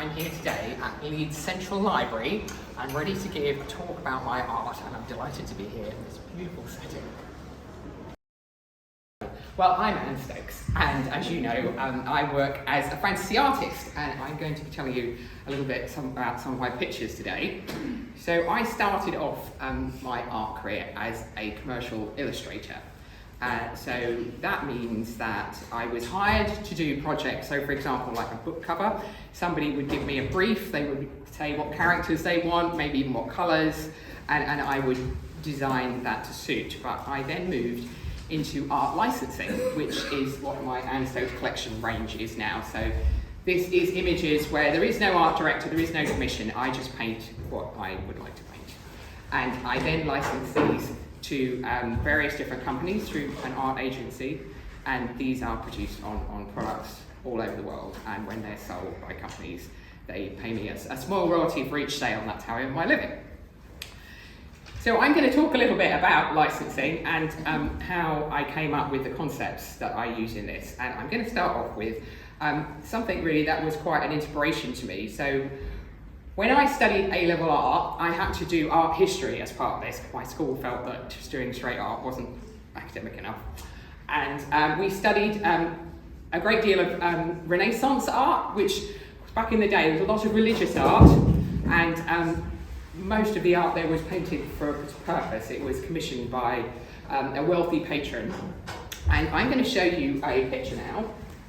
I'm here today at Leeds Central Library. I'm ready to give a talk about my art, and I'm delighted to be here in this beautiful setting. Well, I'm Stokes, and as you know, I work as a fantasy artist, and I'm going to be telling you a little bit about some of my pictures today. So I started off my art career as a commercial illustrator. So that means that I was hired to do projects. So for example, like a book cover, somebody would give me a brief, they would say what characters they want, maybe even what colours, and I would design that to suit. But I then moved into art licensing, which is what my Stokes collection range is now. So this is images where there is no art director, there is no commission, I just paint what I would like to paint. And I then license these to various different companies through an art agency, and these are produced on products all over the world, and when they're sold by companies, they pay me a small royalty for each sale, and that's how I earn my living. So I'm going to talk a little bit about licensing and how I came up with the concepts that I use in this, and I'm going to start off with something really that was quite an inspiration to me. So when I studied A-level art, I had to do art history as part of this. My school felt that just doing straight art wasn't academic enough. And we studied a great deal of Renaissance art, which back in the day was a lot of religious art, and most of the art there was painted for a purpose. It was commissioned by a wealthy patron. And I'm going to show you a picture now,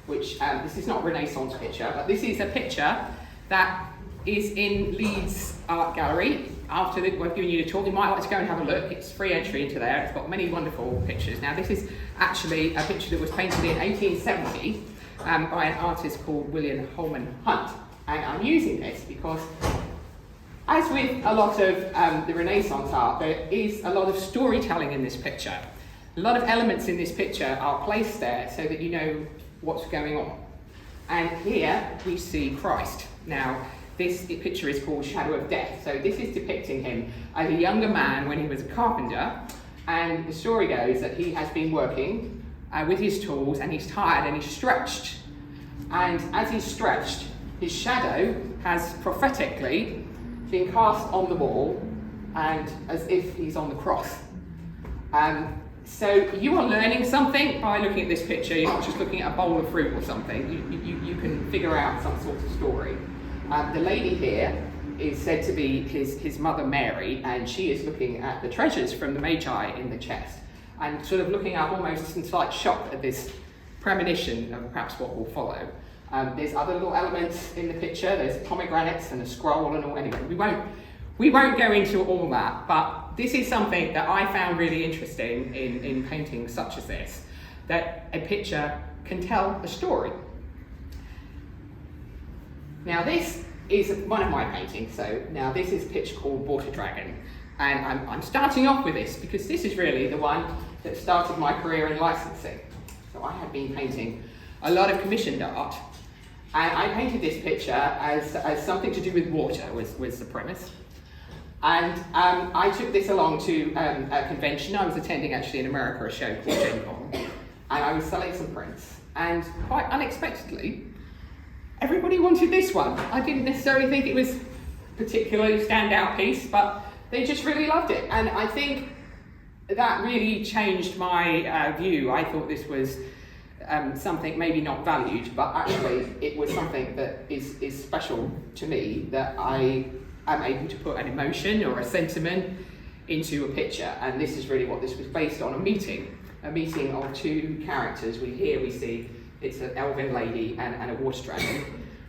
which this is not a Renaissance picture, but this is a picture that is in Leeds Art Gallery. After I've given you the talk, you might like to go and have a look. It's free entry into there. It's got many wonderful pictures. Now this is actually a picture that was painted in 1870 by an artist called William Holman Hunt. And I'm using this because, as with a lot of the Renaissance art, there is a lot of storytelling in this picture. A lot of elements in this picture are placed there so that you know what's going on. And here we see Christ. Now, this picture is called Shadow of Death. So this is depicting him as a younger man when he was a carpenter. And the story goes that he has been working with his tools, and he's tired and he's stretched. And as he's stretched, his shadow has prophetically been cast on the wall, and as if he's on the cross. So you are learning something by looking at this picture. You're not just looking at a bowl of fruit or something. You can figure out some sort of story. The lady here is said to be his mother Mary, and she is looking at the treasures from the Magi in the chest, and sort of looking up almost in slight shock at this premonition of perhaps what will follow. There's other little elements in the picture. There's pomegranates and a scroll and all. Anyway, we won't go into all that, but this is something that I found really interesting in painting such as this, that a picture can tell a story. Now this is one of my paintings. So now this is a picture called Water Dragon, and I'm starting off with this because this is really the one that started my career in licensing. So I had been painting a lot of commissioned art, and I painted this picture as something to do with water was the premise. And I took this along to a convention. I was attending actually in America, a show called Gen Con, and I was selling some prints, and quite unexpectedly, everybody wanted this one. I didn't necessarily think it was a particularly standout piece, but they just really loved it. And I think that really changed my view. I thought this was something maybe not valued, but actually it was something that is special to me, that I am able to put an emotion or a sentiment into a picture. And this is really what this was based on, a meeting of two characters. We see it's an elven lady and a water dragon,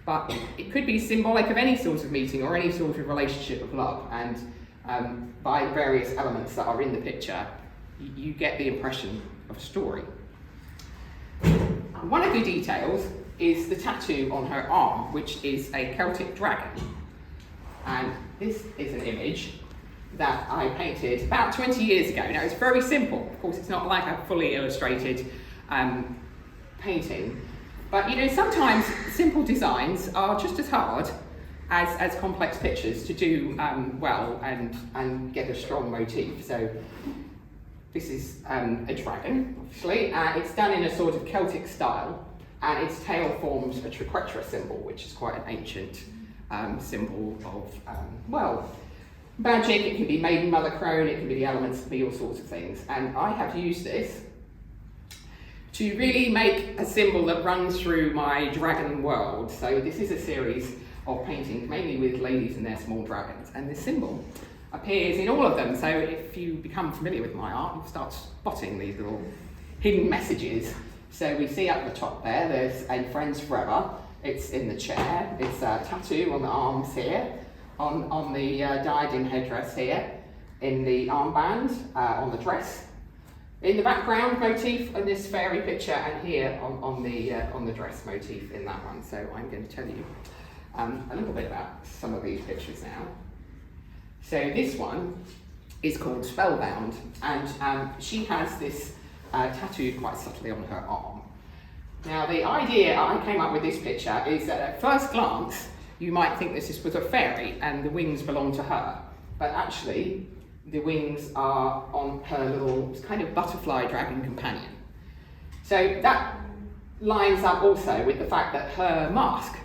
but it could be symbolic of any sort of meeting or any sort of relationship of love, and by various elements that are in the picture, you get the impression of a story. One of the details is the tattoo on her arm, which is a Celtic dragon. And this is an image that I painted about 20 years ago. Now it's very simple. Of course, it's not like a fully illustrated painting, but you know, sometimes simple designs are just as hard as complex pictures to do well and get a strong motif. So this is a dragon, obviously. It's done in a sort of Celtic style, and its tail forms a triquetra symbol, which is quite an ancient symbol of, well, magic. It can be maiden, mother, crone, it can be the elements, it can be all sorts of things. And I have used this to really make a symbol that runs through my dragon world. So this is a series of paintings, mainly with ladies and their small dragons. And this symbol appears in all of them. So if you become familiar with my art, you'll start spotting these little hidden messages. So we see up the top there, there's a Friends Forever. It's in the chair. It's a tattoo on the arms here, on the diadem headdress here, in the armband, on the dress. In the background motif in this fairy picture, and here on the dress motif in that one. So I'm going to tell you a little bit about some of these pictures now. So this one is called Spellbound, and she has this tattooed quite subtly on her arm. Now the idea I came up with this picture is that at first glance you might think this was a fairy and the wings belong to her, but actually the wings are on her little kind of butterfly dragon companion. So that lines up also with the fact that her mask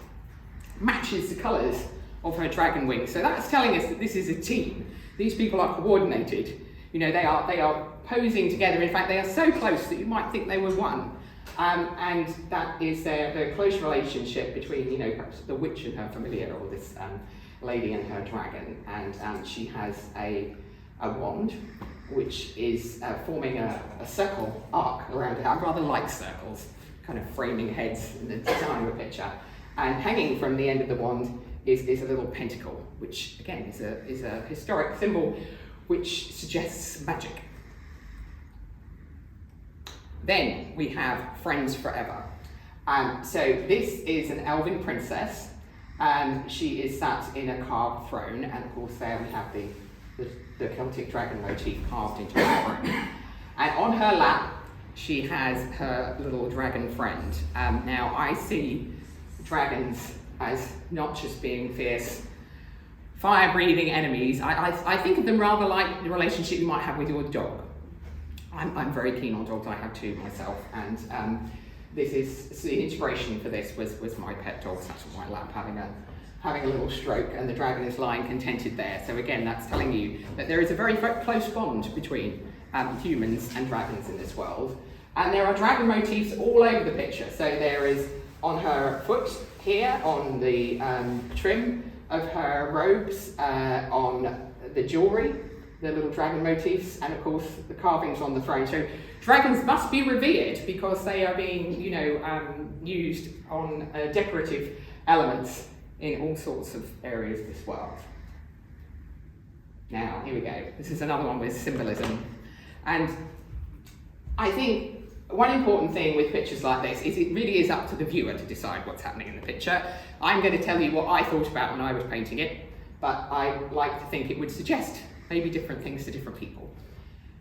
matches the colours of her dragon wings. So that's telling us that this is a team. These people are coordinated. You know, they are posing together. In fact, they are so close that you might think they were one. And that is the close relationship between, you know, perhaps the witch and her familiar, or this lady and her dragon. And she has a wand, which is forming a circle arc around it. I rather like circles, kind of framing heads in the design of the picture. And hanging from the end of the wand is a little pentacle, which again is a historic symbol which suggests magic. Then we have Friends Forever. So this is an elven princess, and she is sat in a carved throne, and of course there we have the Celtic dragon motif carved into her throne. And on her lap, she has her little dragon friend. Now I see dragons as not just being fierce, fire-breathing enemies. I think of them rather like the relationship you might have with your dog. I'm very keen on dogs, I have two myself, and this is the inspiration for this was my pet dog sat on my lap having a little stroke, and the dragon is lying contented there. So again, that's telling you that there is a very close bond between humans and dragons in this world. And there are dragon motifs all over the picture. So there is on her foot here, on the trim of her robes, on the jewellery, the little dragon motifs, and of course the carvings on the throne. So dragons must be revered because they are being, you know, used on decorative elements in all sorts of areas of this world. Now, here we go. This is another one with symbolism. And I think one important thing with pictures like this is it really is up to the viewer to decide what's happening in the picture. I'm going to tell you what I thought about when I was painting it, but I like to think it would suggest maybe different things to different people.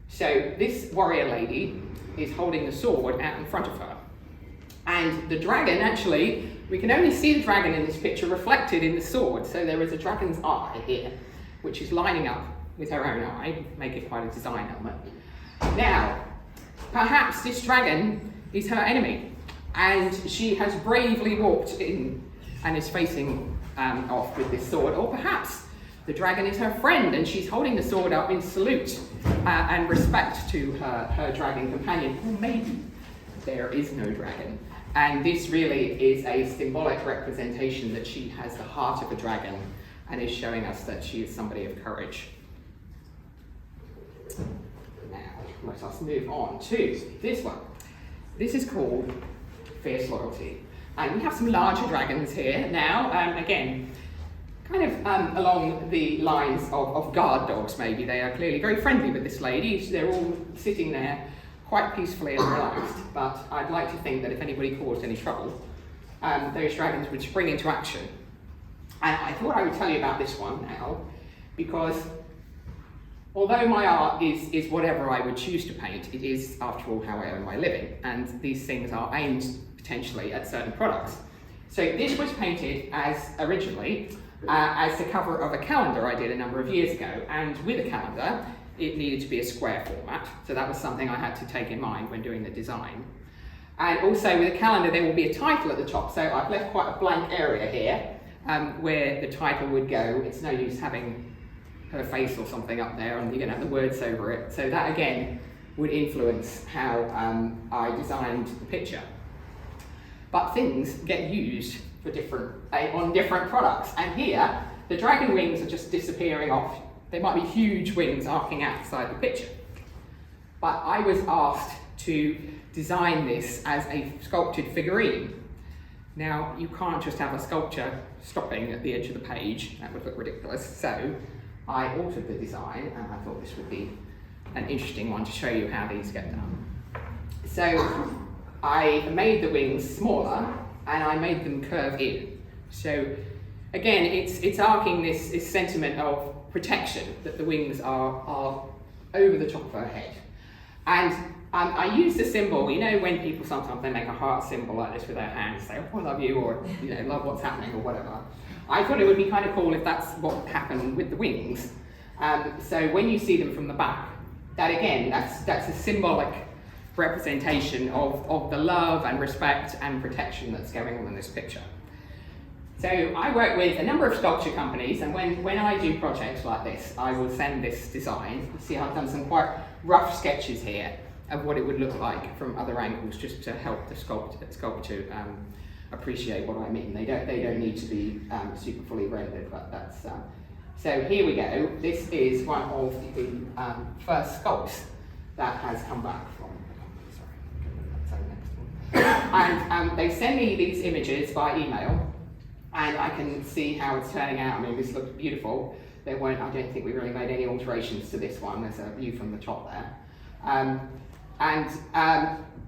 So this warrior lady is holding the sword out in front of her. And the dragon, actually, we can only see the dragon in this picture reflected in the sword. So there is a dragon's eye here, which is lining up with her own eye, make it quite a design element. Now, perhaps this dragon is her enemy, and she has bravely walked in and is facing off with this sword, or perhaps the dragon is her friend and she's holding the sword up in salute and respect to her dragon companion. Or maybe there is no dragon, and this really is a symbolic representation that she has the heart of a dragon and is showing us that she is somebody of courage. Now, let us move on to this one. This is called Fierce Loyalty. And we have some larger dragons here now, again, kind of along the lines of guard dogs maybe. They are clearly very friendly with this lady. They're all sitting there quite peacefully and relaxed, but I'd like to think that if anybody caused any trouble, those dragons would spring into action. And I thought I would tell you about this one now, because although my art is whatever I would choose to paint, it is, after all, how I earn my living, and these things are aimed potentially at certain products. So this was painted originally as the cover of a calendar I did a number of years ago, and with a calendar it needed to be a square format, so that was something I had to take in mind when doing the design. And also with a calendar there will be a title at the top, so I've left quite a blank area here, where the title would go. It's no use having her face or something up there and you're going to have the words over it. So that again would influence how I designed the picture. But things get used for on different products. And here, the dragon wings are just disappearing off. They might be huge wings arcing outside the picture. But I was asked to design this as a sculpted figurine. Now, you can't just have a sculpture stopping at the edge of the page. That would look ridiculous. So I altered the design, and I thought this would be an interesting one to show you how these get done. So I made the wings smaller, and I made them curve in. So again, it's arcing this sentiment of protection, that the wings are over the top of her head. And I used a symbol, you know, when people sometimes they make a heart symbol like this with their hands, say, oh, I love you, or, you know, love what's happening, or whatever. I thought it would be kind of cool if that's what happened with the wings. So when you see them from the back, that again, that's a symbolic representation of the love and respect and protection that's going on in this picture. So I work with a number of sculpture companies, and when I do projects like this, I will send this design. You see I've done some quite rough sketches here of what it would look like from other angles, just to help the sculptor appreciate what I mean. They don't need to be super fully rendered, but that's... So here we go. This is one of the first sculpts that has come back from... And they send me these images by email, and I can see how it's turning out. I mean, this looks beautiful. I don't think we really made any alterations to this one. There's a view from the top there.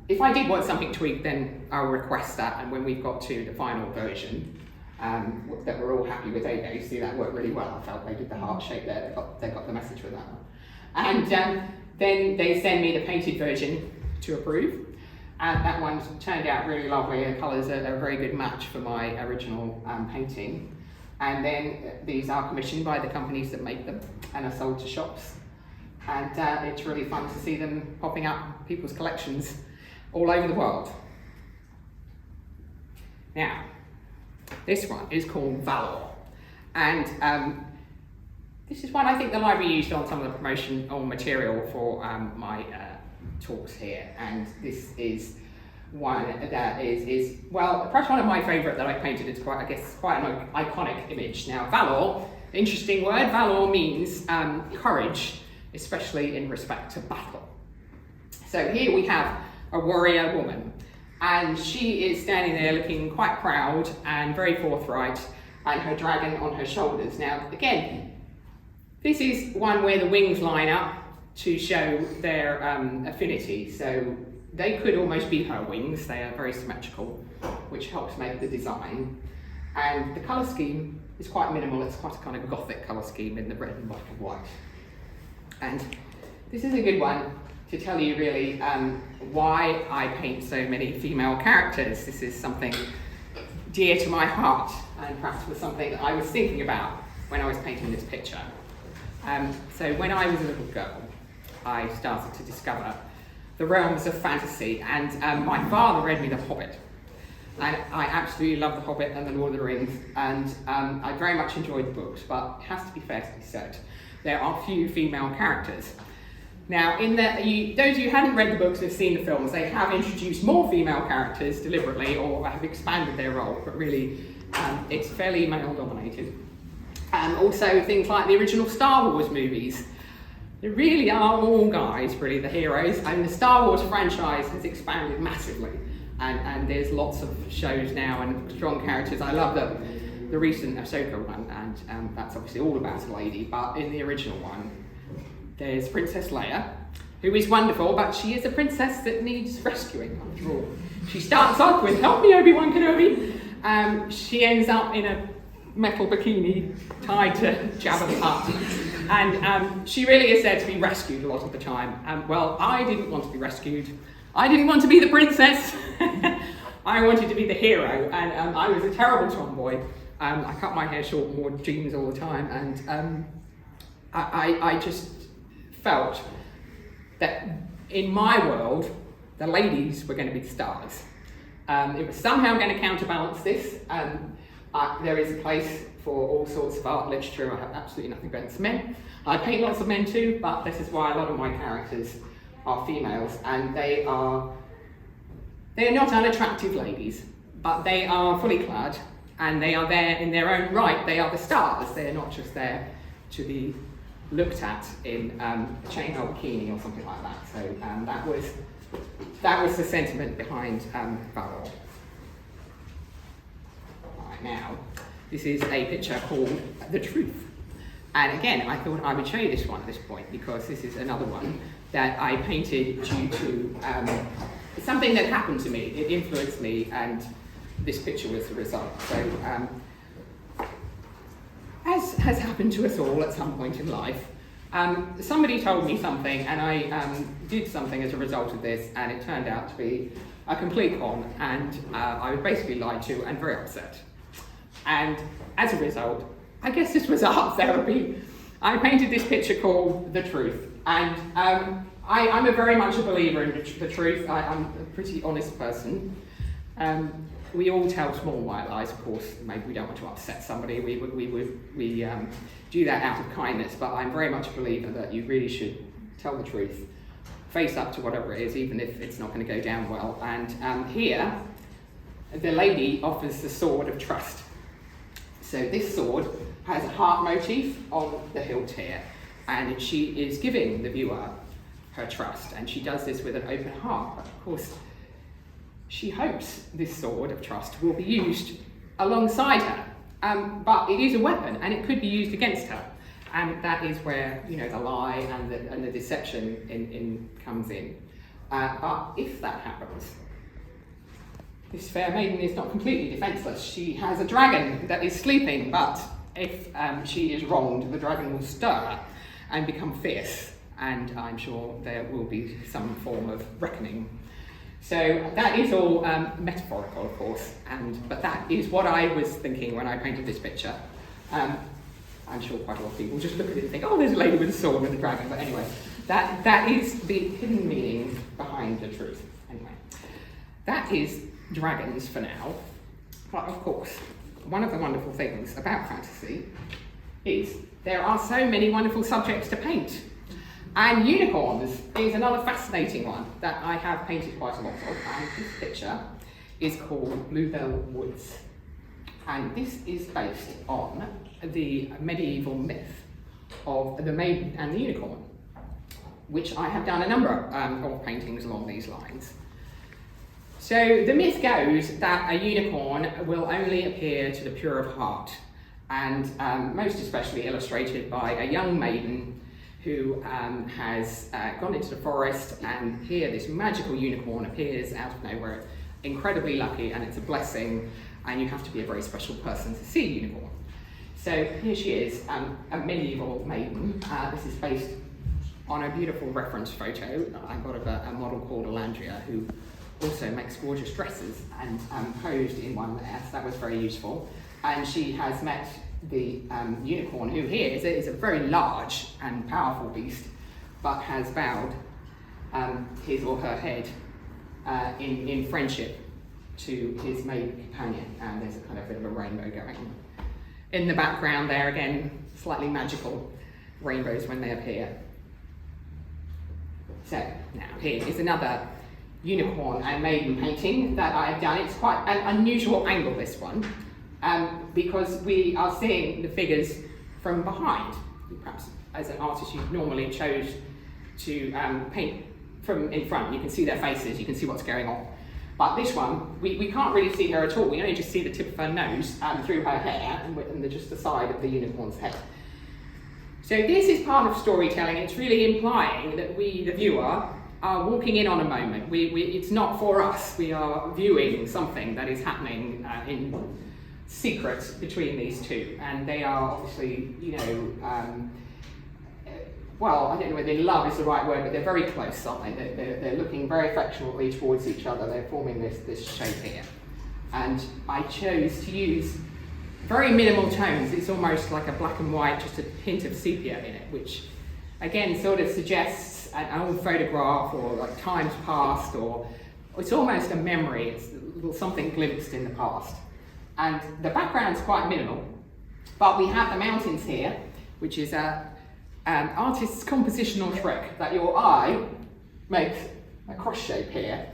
If I did want something tweaked, then I'll request that, and when we've got to the final version, that we're all happy with, you see that worked really well. I felt they did the heart shape there, they got the message with that one. And then they send me the painted version to approve. And that one's turned out really lovely. The colours are a very good match for my original painting. And then these are commissioned by the companies that make them and are sold to shops. And it's really fun to see them popping up in people's collections all over the world. Now, this one is called Valor. And this is one I think the library used on some of the promotional material for my talks here, and this is one that is well, perhaps one of my favourite that I painted. It's quite an iconic image. Now, Valor, interesting word. Valor means courage, especially in respect to battle. So here we have a warrior woman, and she is standing there looking quite proud and very forthright, and her dragon on her shoulders. Now, again, this is one where the wings line up to show their affinity. So they could almost be her wings. They are very symmetrical, which helps make the design. And the colour scheme is quite minimal. It's quite a kind of Gothic colour scheme in the red and black and white. And this is a good one to tell you really why I paint so many female characters. This is something dear to my heart, and perhaps was something that I was thinking about when I was painting this picture. So when I was a little girl, I started to discover the realms of fantasy, and my father read me The Hobbit, and I absolutely love The Hobbit and The Lord of the Rings, and I very much enjoyed the books, but it has to be fair to be said, there are few female characters. Now, those of you who hadn't read the books and have seen the films, they have introduced more female characters deliberately, or have expanded their role, but really it's fairly male-dominated. Also, things like the original Star Wars movies. They really are all guys, really, the heroes, and the Star Wars franchise has expanded massively, and there's lots of shows now and strong characters. I love the recent Ahsoka one, and that's obviously all about a lady, but in the original one, there's Princess Leia, who is wonderful, but she is a princess that needs rescuing, after all. She starts off with, help me, Obi-Wan Kenobi. She ends up in a metal bikini tied to Jabba the Hutt. And she really is there to be rescued a lot of the time. Well, I didn't want to be rescued. I didn't want to be the princess. I wanted to be the hero, and I was a terrible tomboy. I cut my hair short and wore jeans all the time, and I just felt that in my world, the ladies were going to be the stars. It was somehow going to counterbalance this. There is a place for all sorts of art, literature. I have absolutely nothing against men. I paint lots of men too, but this is why a lot of my characters are females, and they're not unattractive ladies, but they are fully clad, and they are there in their own right. They are the stars. They're not just there to be looked at in a chainmail bikini or something like that. So that was the sentiment behind Valor. Right, now, this is a picture called The Truth. And again, I thought I would show you this one at this point because this is another one that I painted due to something that happened to me. It influenced me, and this picture was the result. So, as has happened to us all at some point in life, somebody told me something, and I did something as a result of this, and it turned out to be a complete con, and I was basically lied to and very upset. And as a result, I guess this was art therapy. I painted this picture called The Truth, and I'm very much a believer in the truth. I'm a pretty honest person. We all tell small white lies, of course. Maybe we don't want to upset somebody. We do that out of kindness, but I'm very much a believer that you really should tell the truth, face up to whatever it is, even if it's not going to go down well. And here, the lady offers the sword of trust. So this sword has a heart motif on the hilt here, and she is giving the viewer her trust, and she does this with an open heart. But of course, she hopes this sword of trust will be used alongside her, but it is a weapon, and it could be used against her, and that is where the lie and the deception comes in. But if that happens, this fair maiden is not completely defenceless. She has a dragon that is sleeping, but if she is wronged, the dragon will stir and become fierce, and I'm sure there will be some form of reckoning. So that is all metaphorical, of course, but that is what I was thinking when I painted this picture. I'm sure quite a lot of people just look at it and think, oh, there's a lady with a sword and a dragon, but anyway, that is the hidden meaning behind The Truth. Anyway, that is dragons for now, but of course, one of the wonderful things about fantasy is there are so many wonderful subjects to paint. And unicorns is another fascinating one that I have painted quite a lot of, and this picture is called Bluebell Woods. And this is based on the medieval myth of the maiden and the unicorn, which I have done a number of paintings along these lines. So the myth goes that a unicorn will only appear to the pure of heart, and most especially illustrated by a young maiden who has gone into the forest, and here this magical unicorn appears out of nowhere. It's incredibly lucky, and it's a blessing, and you have to be a very special person to see a unicorn. So here she is, a medieval maiden. This is based on a beautiful reference photo I got of a model called Alandria, who also makes gorgeous dresses, and posed in one there, so that was very useful. And she has met the unicorn, who here is a very large and powerful beast, but has bowed his or her head in friendship to his maiden companion, and there's a kind of bit of a rainbow going on. In the background there, again, slightly magical rainbows when they appear. So now here is another unicorn and maiden painting that I've done. It's quite an unusual angle, this one, because we are seeing the figures from behind. Perhaps as an artist you normally chose to paint from in front. You can see their faces, you can see what's going on. But this one, we can't really see her at all. We only just see the tip of her nose through her hair and just the side of the unicorn's head. So this is part of storytelling. It's really implying that we, the viewer, are walking in on a moment. It's not for us. We are viewing something that is happening in secret between these two. And they are obviously, well, I don't know whether love is the right word, but they're very close, aren't they? They're looking very affectionately towards each other. They're forming this shape here. And I chose to use very minimal tones. It's almost like a black and white, just a hint of sepia in it, which again sort of suggests an old photograph or like times past, or it's almost a memory. It's something glimpsed in the past. And the background's quite minimal, but we have the mountains here, which is an artist's compositional trick that your eye makes a cross shape here,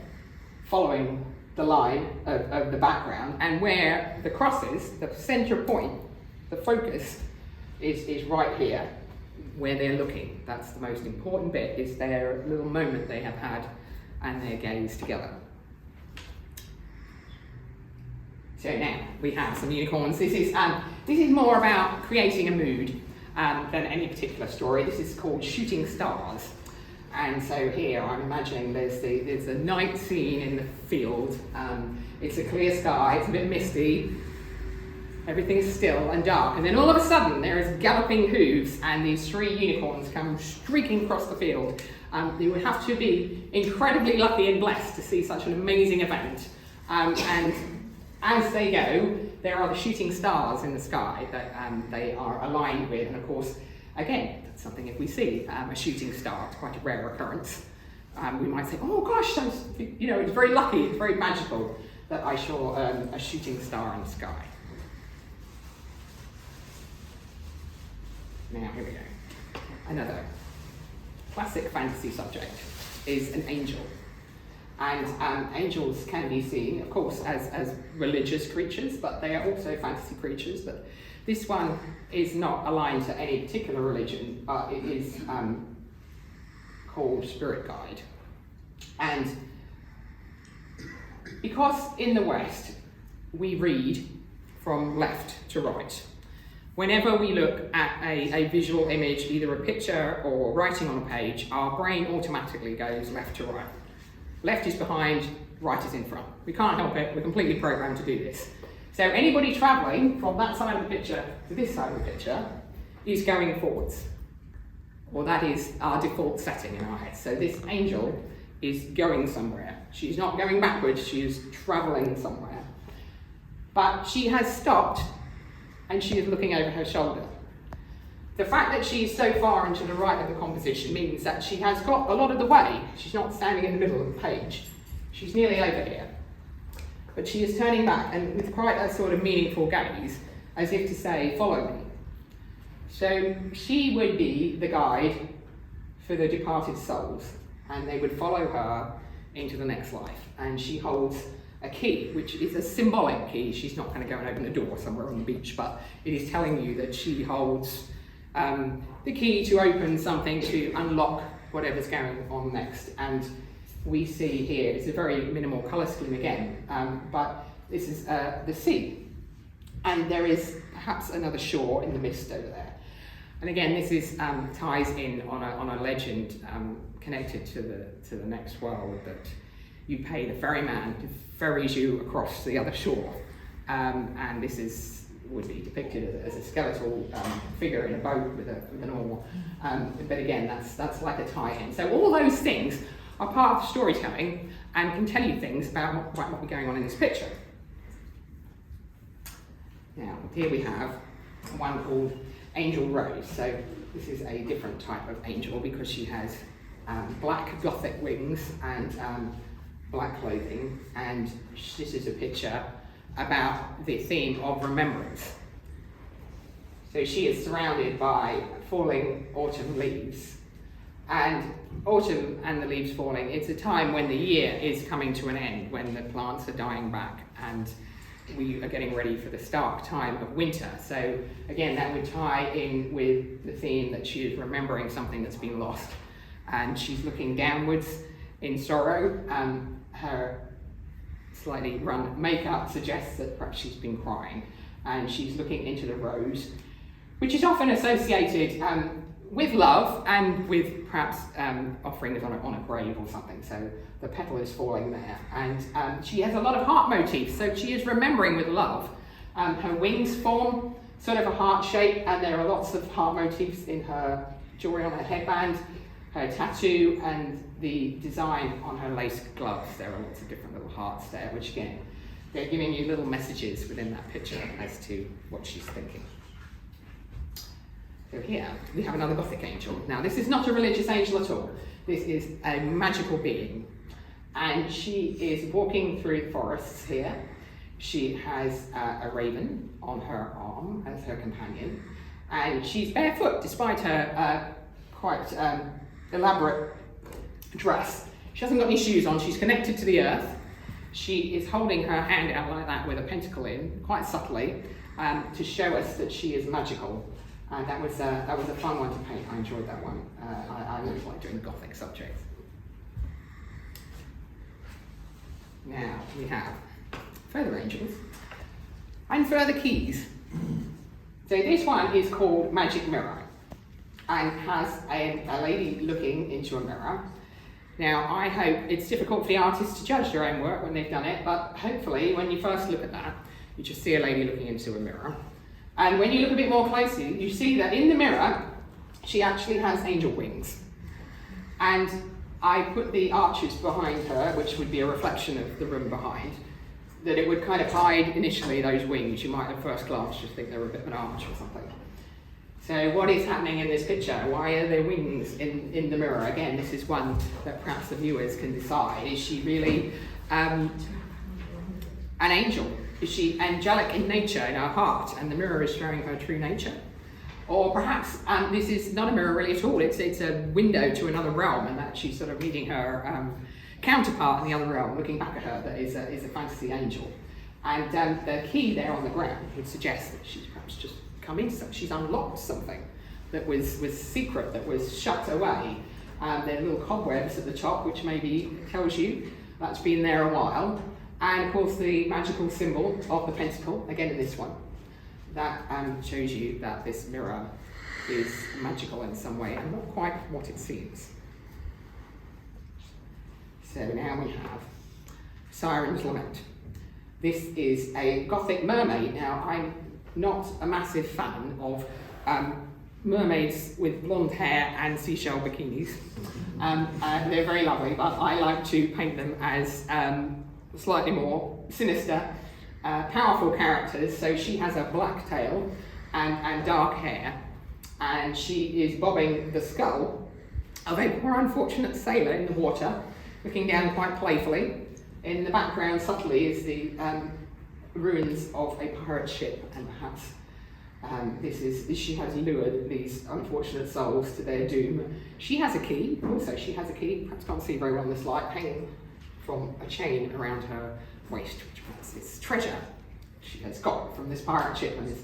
following the line of the background, and where the cross is, the center point, the focus, is right here, where they're looking. That's the most important bit, is their little moment they have had and their gaze together. So now we have some unicorns. This is more about creating a mood than any particular story. This is called Shooting Stars. And so here I'm imagining there's a night scene in the field. It's a clear sky, it's a bit misty, everything's still and dark, and then all of a sudden there is galloping hooves and these 3 unicorns come streaking across the field. You would have to be incredibly lucky and blessed to see such an amazing event. And as they go, there are the shooting stars in the sky that they are aligned with, and of course, again, that's something if we see a shooting star, it's quite a rare occurrence. We might say, oh gosh, it's very lucky, it's very magical that I saw a shooting star in the sky. Now, here we go. Another classic fantasy subject is an angel. And angels can be seen, of course, as religious creatures, but they are also fantasy creatures. But this one is not aligned to any particular religion, but it is called Spirit Guide. And because in the West, we read from left to right, whenever we look at a visual image, either a picture or writing on a page, our brain automatically goes left to right. Left is behind, right is in front. We can't help it, we're completely programmed to do this. So anybody travelling from that side of the picture to this side of the picture is going forwards. Well, that is our default setting in our head. So this angel is going somewhere. She's not going backwards, she is travelling somewhere. But she has stopped and she is looking over her shoulder. The fact that she is so far into the right of the composition means that she has got a lot of the way. She's not standing in the middle of the page. She's nearly over here. But she is turning back, and with quite a sort of meaningful gaze, as if to say, follow me. So she would be the guide for the departed souls, and they would follow her into the next life. And she holds a key, which is a symbolic key. She's not going to go and open a door somewhere on the beach, but it is telling you that she holds the key to open something, to unlock whatever's going on next. And we see here, it's a very minimal colour scheme again, but this is the sea. And there is perhaps another shore in the mist over there. And again, this is ties in on a legend connected to the next world, that you pay the ferryman to ferries you across the other shore. And this would be depicted as a skeletal figure in a boat with an oar. But again, that's like a tie-in. So all those things are part of storytelling and can tell you things about what might be going on in this picture. Now, here we have one called Angel Rose. So this is a different type of angel because she has black Gothic wings and black clothing. And this is a picture about the theme of remembrance. So she is surrounded by falling autumn leaves. And autumn and the leaves falling, it's a time when the year is coming to an end, when the plants are dying back and we are getting ready for the stark time of winter. So again, that would tie in with the theme that she is remembering something that's been lost. And she's looking downwards in sorrow. Her slightly run makeup suggests that perhaps she's been crying, and she's looking into the rose, which is often associated with love and with perhaps offerings on a grave or something. So the petal is falling there, and she has a lot of heart motifs, so she is remembering with love. Her wings form sort of a heart shape, and there are lots of heart motifs in her jewelry on her headband, her tattoo, and the design on her lace gloves. There are lots of different little hearts there, which again, they're giving you little messages within that picture as to what she's thinking. So here, we have another Gothic angel. Now, this is not a religious angel at all. This is a magical being. And she is walking through the forests here She has a raven on her arm as her companion, and she's barefoot despite her quite elaborate dress. She hasn't got any shoes on, she's connected to the earth. She is holding her hand out like that with a pentacle in, quite subtly, to show us that she is magical. And that was a fun one to paint. I enjoyed that one. I always like doing Gothic subjects. Now we have further angels and further keys. So this one is called Magic Mirror and has a lady looking into a mirror. Now I hope it's difficult for the artists to judge their own work when they've done it, but hopefully when you first look at that, you just see a lady looking into a mirror. And when you look a bit more closely, you see that in the mirror, she actually has angel wings. And I put the arches behind her, which would be a reflection of the room behind, that it would kind of hide initially those wings. You might at first glance just think they were a bit of an arch or something. So what is happening in this picture? Why are there wings in the mirror? Again, this is one that perhaps the viewers can decide. Is she really an angel? Is she angelic in nature, in her heart, and the mirror is showing her true nature? Or perhaps this is not a mirror really at all, it's a window to another realm, and that she's sort of reading her counterpart in the other realm, looking back at her, that is a fantasy angel. And the key there on the ground would suggest that she's perhaps just come into something, she's unlocked something that was secret, that was shut away. There are little cobwebs at the top, which maybe tells you that's been there a while. And of course the magical symbol of the pentacle, again in this one, that shows you that this mirror is magical in some way and not quite what it seems. So now we have Siren's Lament. This is a Gothic mermaid. Now I'm not a massive fan of mermaids with blonde hair and seashell bikinis. They're very lovely, but I like to paint them as slightly more sinister, powerful characters. So she has a black tail and dark hair, and she is bobbing the skull of a poor unfortunate sailor in the water, looking down quite playfully. In the background, subtly, is the ruins of a pirate ship, and perhaps she has lured these unfortunate souls to their doom. She has a key, perhaps can't see very well in this light, hanging from a chain around her waist, which perhaps is treasure she has got from this pirate ship and is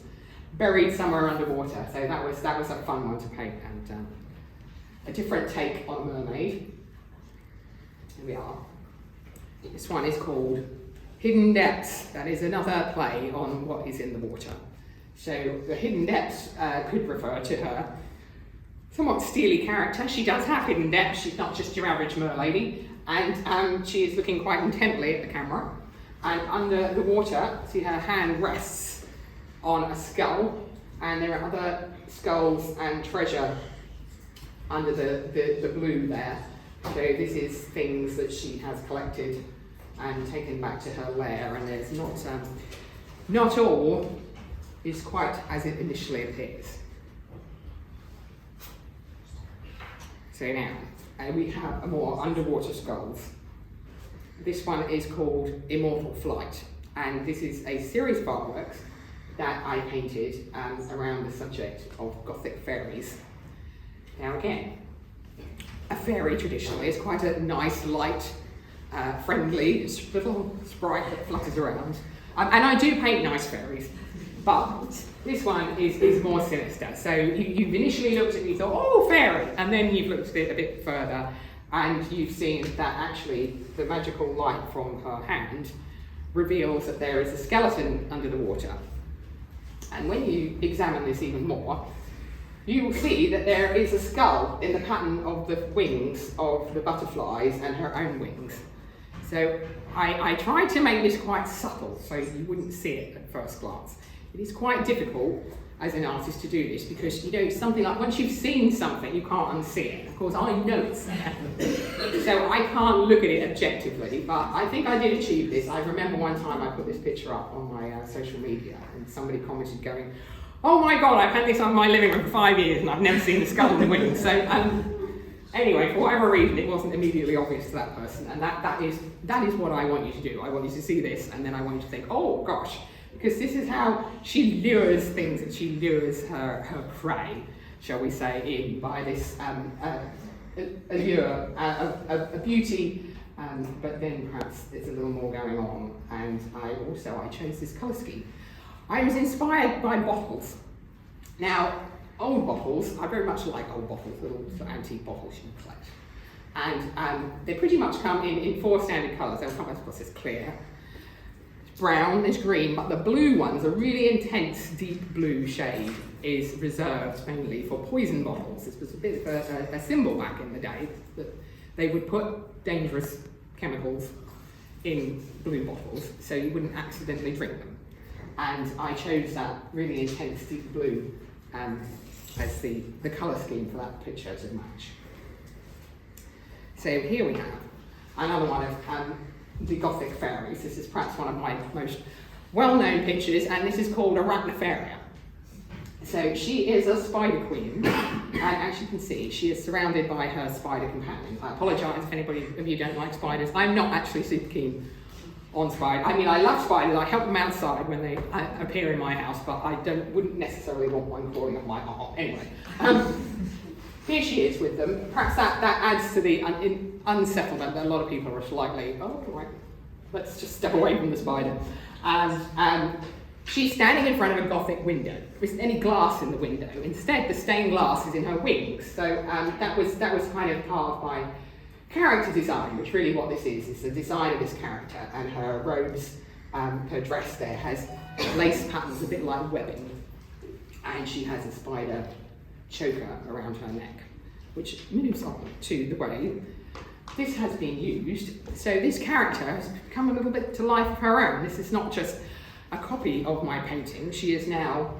buried somewhere underwater. So that was a fun one to paint, and a different take on a mermaid. Here we are. This one is called Hidden Depths. That is another play on what is in the water. So the hidden depths could refer to her somewhat steely character. She does have hidden depths. She's not just your average merlady, and she is looking quite intently at the camera. And under the water, see her hand rests on a skull, and there are other skulls and treasure under the blue there. So this is things that she has collected and taken back to her lair, and there's not all is quite as it initially appears. So now we have more underwater skulls. This one is called Immortal Flight, and this is a series of artworks that I painted around the subject of Gothic fairies. Now again, a fairy traditionally is quite a nice, light, friendly little sprite that flutters around. And I do paint nice fairies, but this one is more sinister. So you've initially looked at it and you thought, oh, fairy, and then you've looked at it a bit further and you've seen that actually the magical light from her hand reveals that there is a skeleton under the water. And when you examine this even more, you will see that there is a skull in the pattern of the wings of the butterflies and her own wings. So I tried to make this quite subtle so you wouldn't see it at first glance. It is quite difficult as an artist to do this because, you know, something like once you've seen something, you can't unsee it. Of course, I know it's there. So I can't look at it objectively, but I think I did achieve this. I remember one time I put this picture up on my social media and somebody commented going, oh my God, I've had this on my living room for 5 years and I've never seen the skull and the wings. So Anyway, for whatever reason, it wasn't immediately obvious to that person, and that is what I want you to do. I want you to see this, and then I want you to think, oh gosh, because this is how she lures things, and she lures her prey, shall we say, in by this allure, a beauty, but then perhaps there's a little more going on. And I chose this colour scheme. I was inspired by bottles. Now, old bottles, I very much like old bottles, little sort of antique bottles you can collect. And they pretty much come in 4 standard colours. They'll come, of course, there's clear, there's brown, there's green, but the blue ones, a really intense deep blue shade, is reserved mainly for poison bottles. This was a bit of a symbol back in the day that they would put dangerous chemicals in blue bottles so you wouldn't accidentally drink them. And I chose that really intense deep blue as the colour scheme for that picture to match. So here we have another one of the Gothic fairies. This is perhaps one of my most well-known pictures, and this is called Arachnofaria. So she is a spider queen, and as you can see, she is surrounded by her spider companions. I apologise if anybody of you don't like spiders. I'm not actually super keen on spiders. I mean, I love spiders. I help them outside when they appear in my house, but I wouldn't necessarily want one crawling up my arm. Anyway, here she is with them. Perhaps that adds to the unsettlement that a lot of people are slightly, oh, right, let's just step away from the spider. She's standing in front of a Gothic window. There isn't any glass in the window. Instead, the stained glass is in her wings. So that was kind of part of my character design, which really what this is. It's the design of this character, and her robes, her dress there has lace patterns a bit like webbing, and she has a spider choker around her neck, which moves on to the way this has been used. So this character has come a little bit to life of her own. This is not just a copy of my painting. She is now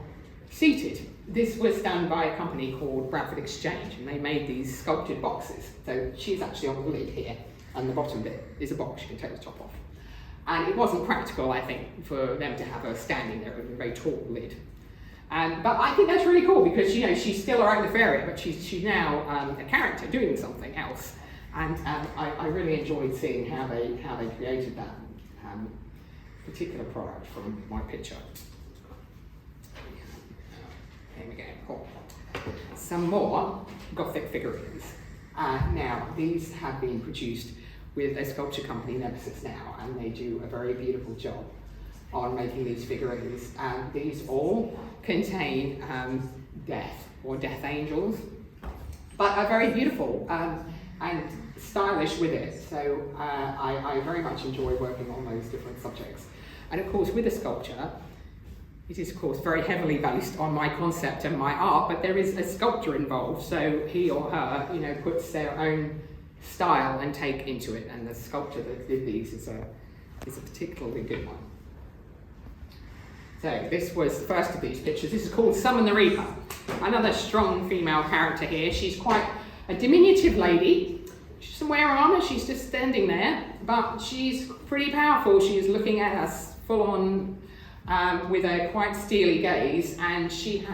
seated. This was done by a company called Bradford Exchange, and they made these sculpted boxes. So she's actually on the lid here, and the bottom bit is a box. You can take the top off. And it wasn't practical, I think, for them to have her standing there with a very tall lid. But I think that's really cool because, you know, she's still Arachnofaria, but she's now a character doing something else. And I really enjoyed seeing how they created that particular product from my picture. Here we go. Cool. Some more Gothic figurines. Now, these have been produced with a sculpture company, Nemesis, now, and they do a very beautiful job on making these figurines. These all contain death or death angels, but are very beautiful and stylish with it. So I very much enjoy working on those different subjects. And of course, with a sculpture, it is of course very heavily based on my concept and my art, but there is a sculptor involved, so he or her, you know, puts their own style and take into it, and the sculptor that did these is a particularly good one. So this was the first of these pictures. This is called Summon the Reaper. Another strong female character here. She's quite a diminutive lady. She doesn't wear armour, she's just standing there, but she's pretty powerful. She is looking at us full on with a quite steely gaze, and she's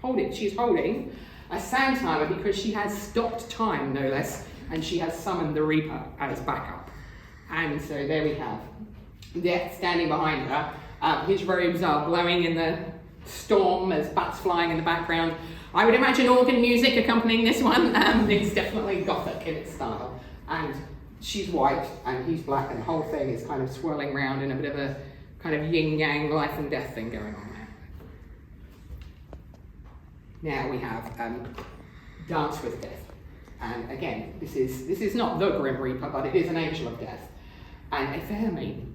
holding a sand timer because she has stopped time, no less, and she has summoned the Reaper as backup. And so there we have Death standing behind her. His robes are blowing in the storm, there's bats flying in the background. I would imagine organ music accompanying this one. It's definitely Gothic in its style. And she's white and he's black, and the whole thing is kind of swirling around in a bit of a kind of yin-yang life and death thing going on there. Now we have Dance with Death. And again, this is not the Grim Reaper, but it is an angel of death. And a Vermin.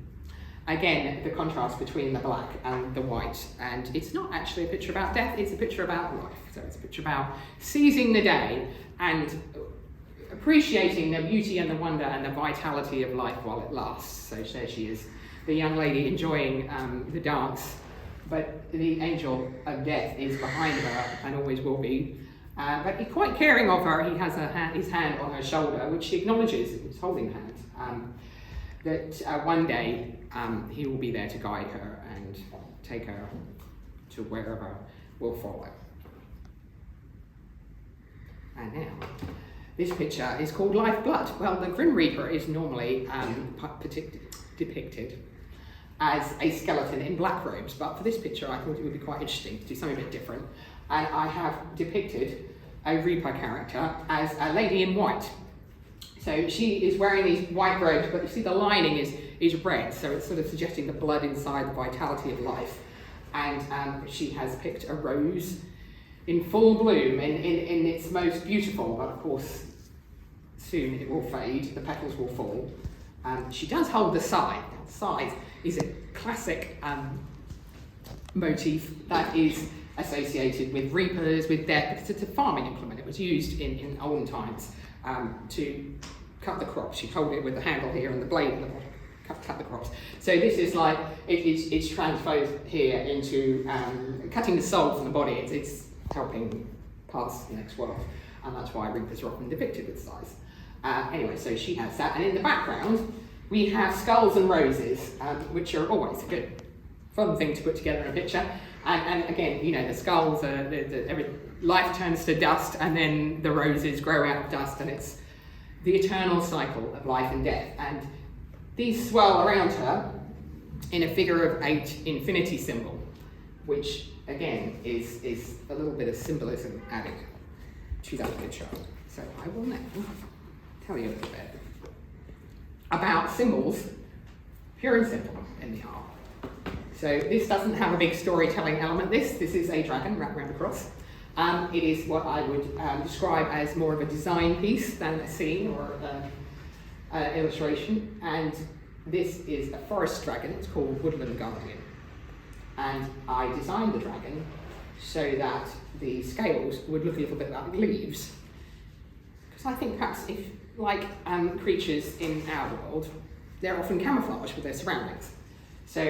Again, the contrast between the black and the white. And it's not actually a picture about death, it's a picture about life. So it's a picture about seizing the day and appreciating the beauty and the wonder and the vitality of life while it lasts. So there she is, the young lady enjoying the dance, but the angel of death is behind her and always will be. But he's quite caring of her. He has his hand on her shoulder, which she acknowledges, he's holding hands, that one day he will be there to guide her and take her to wherever will follow. And now, this picture is called Lifeblood. Well, the Grim Reaper is normally depicted as a skeleton in black robes, but for this picture I thought it would be quite interesting to do something a bit different. And I have depicted a Reaper character as a lady in white. So she is wearing these white robes, but you see the lining is red, so it's sort of suggesting the blood inside, the vitality of life. And she has picked a rose in full bloom, in its most beautiful, but of course soon it will fade, the petals will fall. She does hold the scythe. The scythe is a classic motif that is associated with reapers, with because it's a farming implement. It was used in olden times to cut the crops. You hold it with the handle here and the blade at the bottom, cut the crops. So this is like, it's transposed here into cutting the soul from the body. It's helping pass the next world, and that's why reapers are often depicted with scythes. Anyway, so she has that, and in the background we have skulls and roses, which are always a good, fun thing to put together in a picture. And again, you know, the skulls are, life turns to dust, and then the roses grow out of dust, and it's the eternal cycle of life and death. And these swirl around her in a figure of 8 infinity symbol, which again is a little bit of symbolism added to that picture. So I will now tell you a little bit about symbols, pure and simple, in the art. So this doesn't have a big storytelling element. This is a dragon wrapped around a cross. It is what I would describe as more of a design piece than a scene or an illustration. And this is a forest dragon. It's called Woodland Guardian. And I designed the dragon so that the scales would look a little bit like leaves. Because I think perhaps if, like creatures in our world, they're often camouflaged with their surroundings. So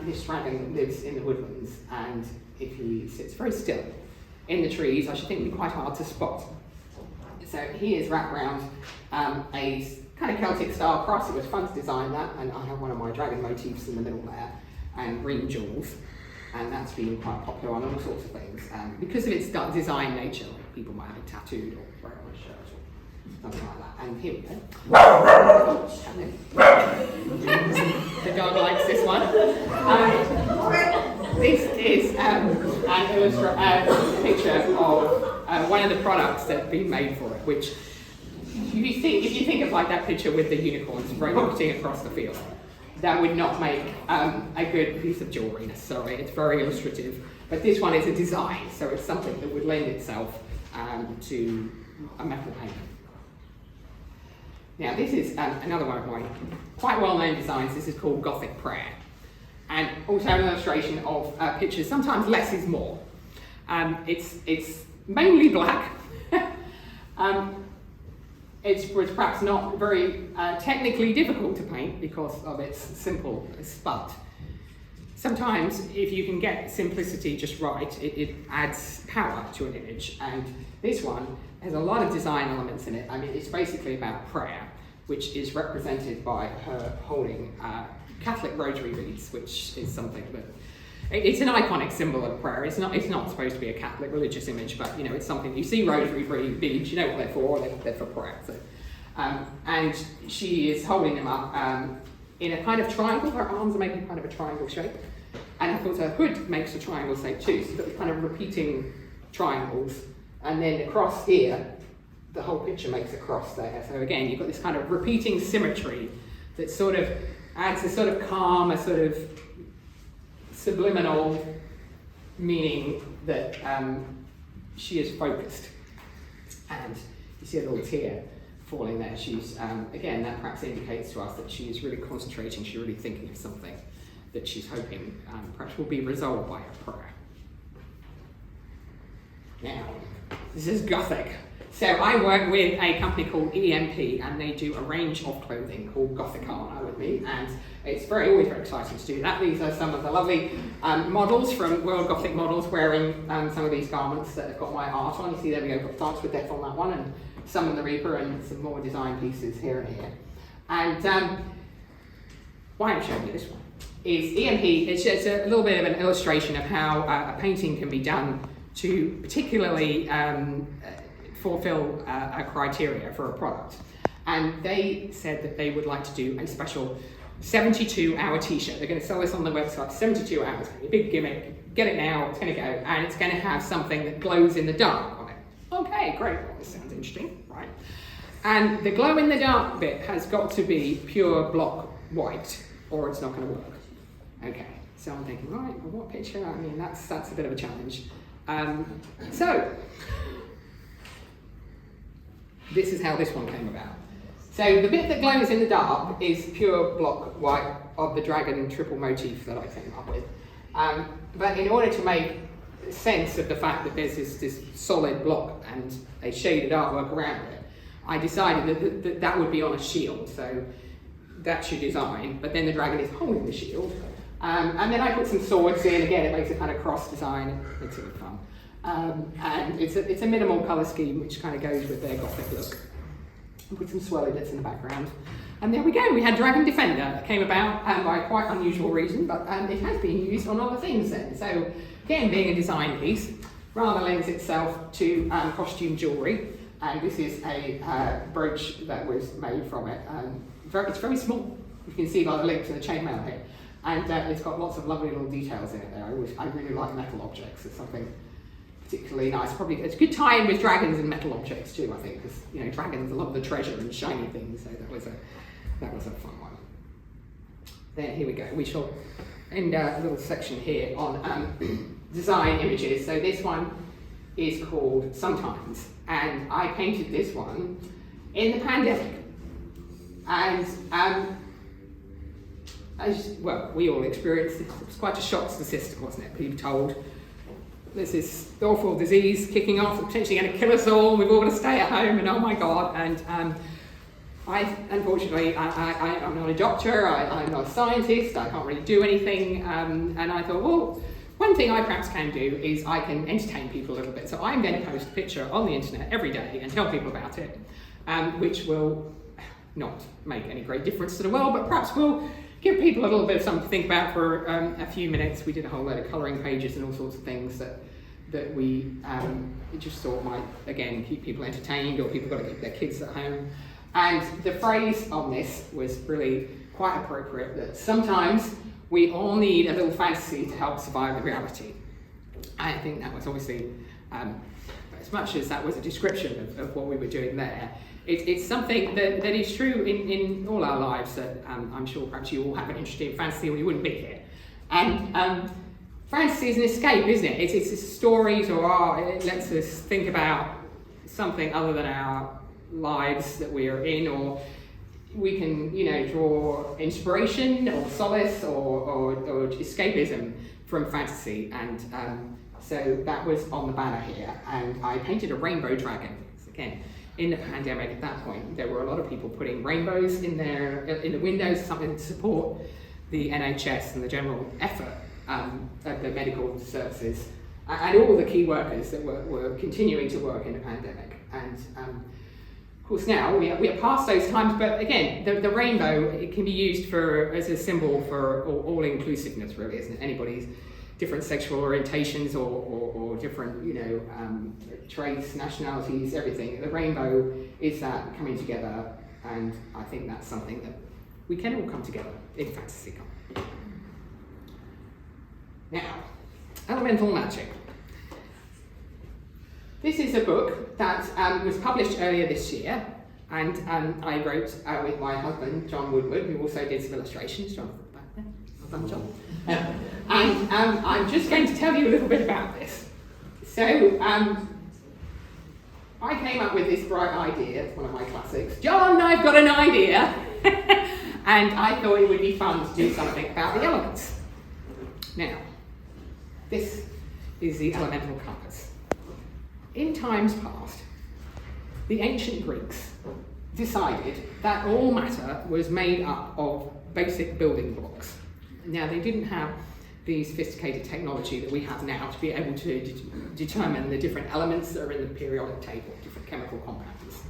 this dragon lives in the woodlands, and if he sits very still in the trees, I should think it would be quite hard to spot. So he is wrapped around a kind of Celtic style cross. It was fun to design that, and I have one of my dragon motifs in the middle there, and green jewels, and that's been quite popular on all sorts of things. Because of its design nature, like people might have it tattooed or wear it on a shirt or something like that. And here we go. The dog likes this one. This is a picture of one of the products that have been made for it, which if you think of like that picture with the unicorns rocketing across the field, that would not make a good piece of jewellery necessarily. It's very illustrative, but this one is a design, so it's something that would lend itself to a metal painting. Now this is another one of my quite well-known designs. This is called Gothic Prayer, and also an illustration of pictures. Sometimes less is more. It's mainly black. It was perhaps not very technically difficult to paint because of its simpleness, but sometimes if you can get simplicity just right, it adds power to an image. And this one has a lot of design elements in it. I mean, it's basically about prayer, which is represented by her holding Catholic rosary beads, which is something that it's an iconic symbol of prayer. It's not supposed to be a Catholic religious image, but you know, it's something you see rosary beads, you know what they're for. They're for prayer. So, and she is holding them up in a kind of triangle. Her arms are making kind of a triangle shape, and of course her hood makes a triangle shape too. So you've got these kind of repeating triangles, and then across here, the whole picture makes a cross there. So again, you've got this kind of repeating symmetry that sort of adds a sort of calm, a sort of subliminal meaning that she is focused. And you see a little tear falling there. She's, again, that perhaps indicates to us that she is really concentrating, she's really thinking of something that she's hoping perhaps will be resolved by her prayer. Now, this is Gothic. So I work with a company called EMP, and they do a range of clothing called Gothic Armour with me, and it's always very exciting to do that. These are some of the lovely models from World Gothic Models wearing some of these garments that have got my art on. You see there we go, got Dance with Death on that one, and Summon the Reaper, and some more design pieces here and here. And why I'm showing you this one is EMP. It's just a little bit of an illustration of how a painting can be done to particularly fulfill a criteria for a product. And they said that they would like to do a special 72-hour t-shirt. They're going to sell this on their website, 72 hours, a big gimmick, get it now, it's going to go, and it's going to have something that glows in the dark on it. Okay, great, well, this sounds interesting, right? And the glow in the dark bit has got to be pure block white, or it's not going to work. Okay, so I'm thinking, right, well, what picture? I mean, that's a bit of a challenge. So, this is how this one came about. So the bit that glows in the dark is pure block white of the dragon triple motif that I came up with. But in order to make sense of the fact that there's this solid block and a shaded artwork around it, I decided that would be on a shield, so that's your design, but then the dragon is holding the shield. And then I put some swords in, again it makes a kind of cross design, it's a bit fun. And it's a minimal colour scheme which kind of goes with their Gothic look. Put some swirly bits in the background. And there we go, we had Dragon Defender that came about by a quite unusual reason, but it has been used on other things then. So again, being a design piece, rather lends itself to costume jewellery. And this is a brooch that was made from it. It's very small, you can see by the link to the chainmail here. And it's got lots of lovely little details in it there. I really like metal objects, it's something particularly nice. Probably it's a good tie-in with dragons and metal objects too, I think, because you know dragons love the treasure and shiny things. So that was a fun one. Then here we go. We shall end a little section here on design images. So this one is called Sometimes, and I painted this one in the pandemic. And we all experienced it. It was quite a shock to the system, wasn't it? Being told there's this awful disease kicking off, potentially going to kill us all, we've all got to stay at home, and oh my God. And unfortunately, I'm not a doctor, I'm not a scientist, I can't really do anything, and I thought, well, one thing I perhaps can do is I can entertain people a little bit. So I'm going to post a picture on the internet every day and tell people about it, which will not make any great difference to the world, but perhaps will give people a little bit of something to think about for a few minutes. We did a whole load of colouring pages and all sorts of things that we just thought might, again, keep people entertained, or people got to keep their kids at home. And the phrase on this was really quite appropriate, that sometimes we all need a little fantasy to help survive the reality. I think that was obviously, as much as that was a description of what we were doing there, it's something that is true in all our lives, that I'm sure perhaps you all have an interest in fantasy or you wouldn't be here. And fantasy is an escape, isn't it? It's stories or art. It lets us think about something other than our lives that we are in, or we can, draw inspiration or solace or escapism from fantasy. And so that was on the banner here. And I painted a rainbow dragon. Again, in the pandemic at that point, there were a lot of people putting rainbows in the windows, something to support the NHS and the general effort of the medical services and all the key workers that were continuing to work in the pandemic. And of course now we are past those times, but again, the rainbow, it can be used as a symbol for all inclusiveness, really, isn't it? Anybody's different sexual orientations or different, traits, nationalities, everything. The rainbow is that coming together, and I think that's something that we can all come together in fantasy. Now, elemental magic. This is a book that was published earlier this year, and I wrote with my husband, John Woodward, who also did some illustrations. John, back there. Well done, John. And I'm just going to tell you a little bit about this. So, I came up with this bright idea, it's one of my classics. John, I've got an idea! And I thought it would be fun to do something about the elements. Now, this is the elemental compass. In times past, the ancient Greeks decided that all matter was made up of basic building blocks. Now, they didn't have the sophisticated technology that we have now to be able to determine the different elements that are in the periodic table, different chemical compounds.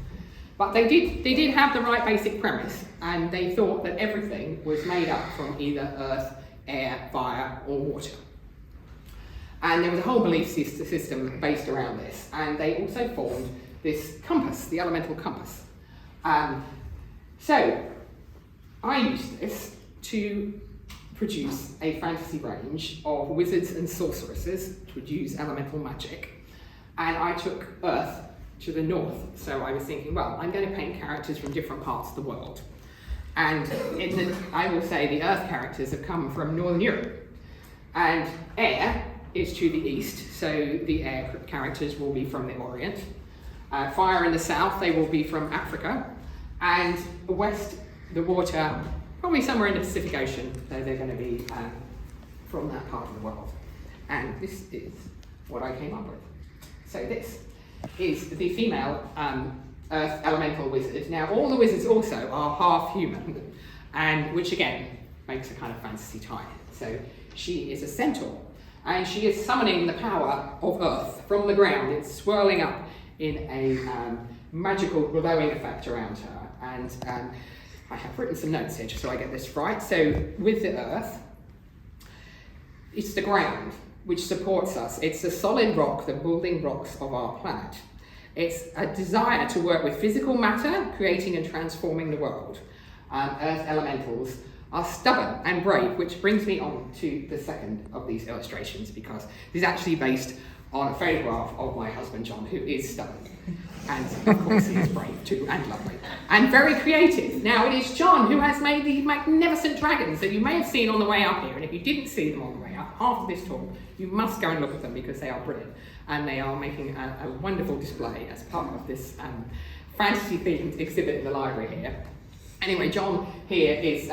But they did have the right basic premise, and they thought that everything was made up from either earth, air, fire, or water. And there was a whole belief system based around this, and they also formed this compass, the elemental compass. So I used this to produce a fantasy range of wizards and sorceresses to would use elemental magic, and I took Earth to the north. So I was thinking, well, I'm going to paint characters from different parts of the world, and I will say the Earth characters have come from Northern Europe, and air is to the east, so the air characters will be from the Orient. Fire in the south, they will be from Africa, and west, the water, probably somewhere in the Pacific Ocean, so they're going to be from that part of the world. And this is what I came up with. So this is the female Earth elemental wizard. Now, all the wizards also are half human, and which again makes a kind of fantasy tie. So she is a centaur, and she is summoning the power of Earth from the ground. It's swirling up in a magical glowing effect around her. And I have written some notes here just so I get this right. So with the Earth, it's the ground which supports us. It's the solid rock, the building blocks of our planet. It's a desire to work with physical matter, creating and transforming the world. Earth elementals are stubborn and brave, which brings me on to the second of these illustrations, because this is actually based on a photograph of my husband John, who is stubborn. And of course he is brave too, and lovely, and very creative. Now it is John who has made these magnificent dragons that you may have seen on the way up here, and if you didn't see them on the way up, after this talk, you must go and look at them because they are brilliant. And they are making a wonderful display as part of this fantasy-themed exhibit in the library here. Anyway, John here is,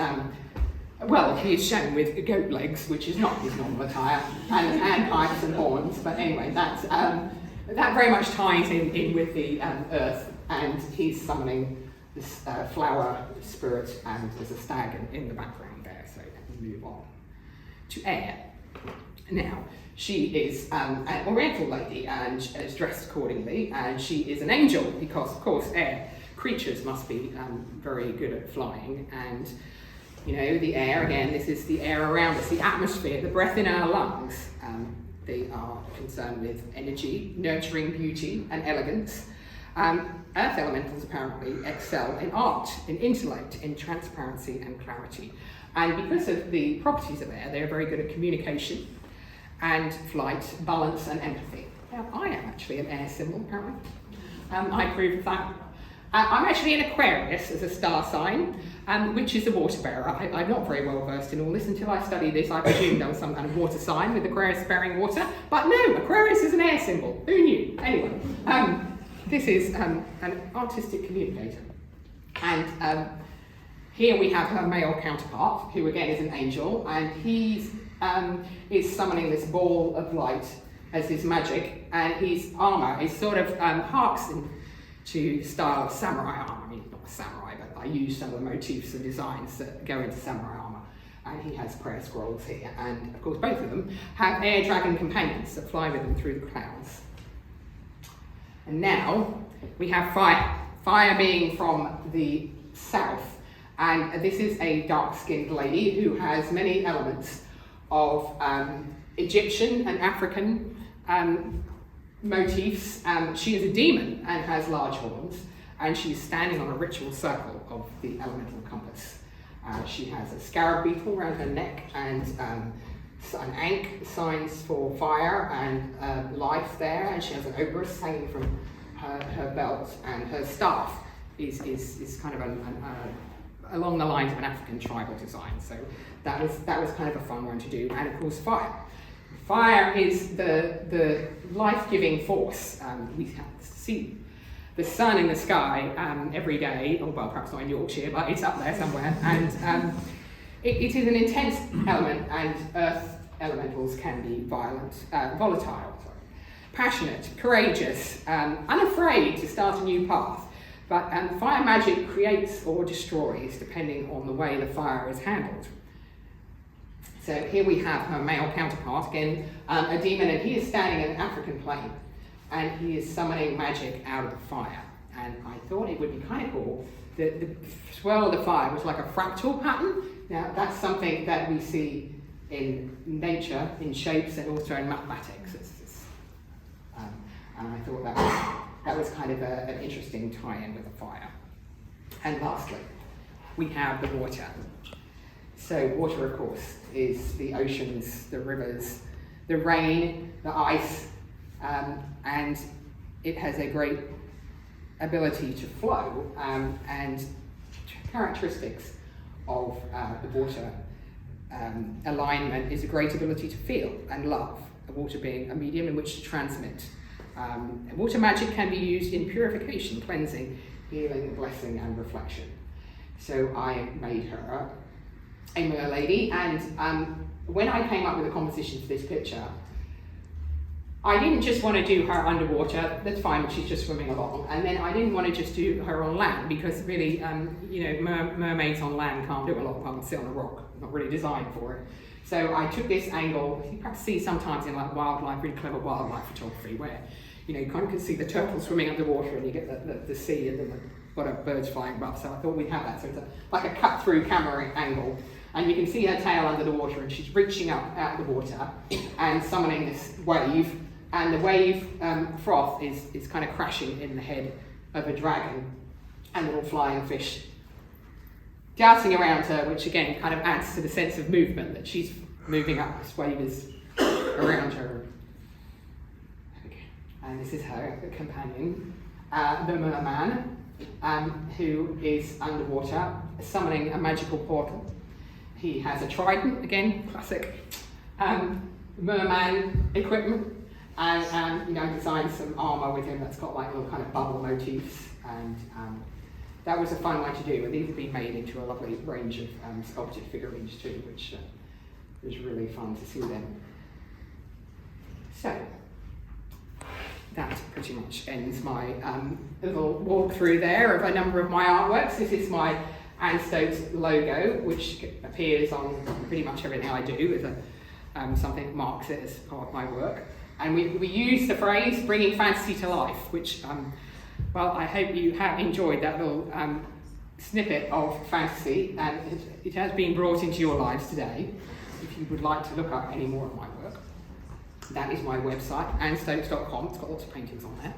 well, he is shown with goat legs, which is not his normal attire, and handpipes and horns, but anyway, that's, that very much ties in with the Earth, and he's summoning this flower spirit, and there's a stag in the background there, so let me move on to air. Now, she is an Oriental lady and is dressed accordingly, and she is an angel because, of course, air creatures must be very good at flying, and you know, the air, again, this is the air around us, the atmosphere, the breath in our lungs. They are concerned with energy, nurturing beauty and elegance. Earth elementals apparently excel in art, in intellect, in transparency and clarity. And because of the properties of air, they're very good at communication and flight, balance and empathy. Now, I am actually an air symbol, apparently. I proved that. I'm actually an Aquarius as a star sign, which is a water bearer. I'm not very well versed in all this. Until I studied this, I presumed there was some kind of water sign with Aquarius bearing water. But no, Aquarius is an air symbol. Who knew? Anyway, this is an artistic communicator. And here we have her male counterpart, who again is an angel, and he is summoning this ball of light as his magic, and his armour is sort of harks to style of samurai armour. I mean, not a samurai, but I use some of the motifs and designs that go into samurai armour. And he has prayer scrolls here, and of course both of them have air dragon companions that fly with them through the clouds. And now we have fire. Fire being from the south, and this is a dark-skinned lady who has many elements of Egyptian and African motifs. She is a demon and has large horns, and she's standing on a ritual circle of the elemental compass. She has a scarab beetle around her neck, and an ankh, signs for fire and life there, and she has an oberus hanging from her belt, and her staff is kind of along the lines of an African tribal design. So that was kind of a fun one to do, and of course fire. Fire is the life-giving force. We have to see the sun in the sky every day, or well, perhaps not in Yorkshire, but it's up there somewhere. And it is an intense element, and earth elementals can be volatile, passionate, courageous, unafraid to start a new path. But fire magic creates or destroys depending on the way the fire is handled. So here we have her male counterpart, again, a demon, and he is standing in an African plain, and he is summoning magic out of the fire. And I thought it would be kind of cool that the swirl of the fire was like a fractal pattern. Now that's something that we see in nature, in shapes, and also in mathematics. And I thought that was that was kind of an interesting tie-in with the fire. And lastly, we have the water. So water, of course, is the oceans, the rivers, the rain, the ice, and it has a great ability to flow, and characteristics of the water alignment is a great ability to feel and love, the water being a medium in which to transmit. Water magic can be used in purification, cleansing, healing, blessing, and reflection. So I made her a merlady, and when I came up with a composition for this picture, I didn't just want to do her underwater, that's fine when she's just swimming along, and then I didn't want to just do her on land, because really, mermaids on land can't do a lot, can't sit on a rock, not really designed for it. So I took this angle, you perhaps see sometimes in like wildlife, really clever wildlife photography, where you kind of can see the turtle swimming underwater and you get the sea and then got birds flying above. So I thought we'd have that. So it's like a cut through camera angle. And you can see her tail under the water, and she's reaching up out of the water and summoning this wave. And the wave froth is kind of crashing in the head of a dragon and little flying fish darting around her, which again kind of adds to the sense of movement, that she's moving up, this wave is around her. And this is her companion, the merman, who is underwater, summoning a magical portal. He has a trident, again, classic merman equipment, and designed some armour with him that's got like little kind of bubble motifs, and that was a fun one to do. And these have been made into a lovely range of sculpted figurines too, which was really fun to see them. So that pretty much ends my little walkthrough there of a number of my artworks. This is my Anne Stokes logo, which appears on pretty much everything I do, with something that marks it as part of my work. And we use the phrase bringing fantasy to life, which, well, I hope you have enjoyed that little snippet of fantasy, and it has been brought into your lives today. If you would like to look up any more of my work, that is my website, annestokes.com. It's got lots of paintings on there.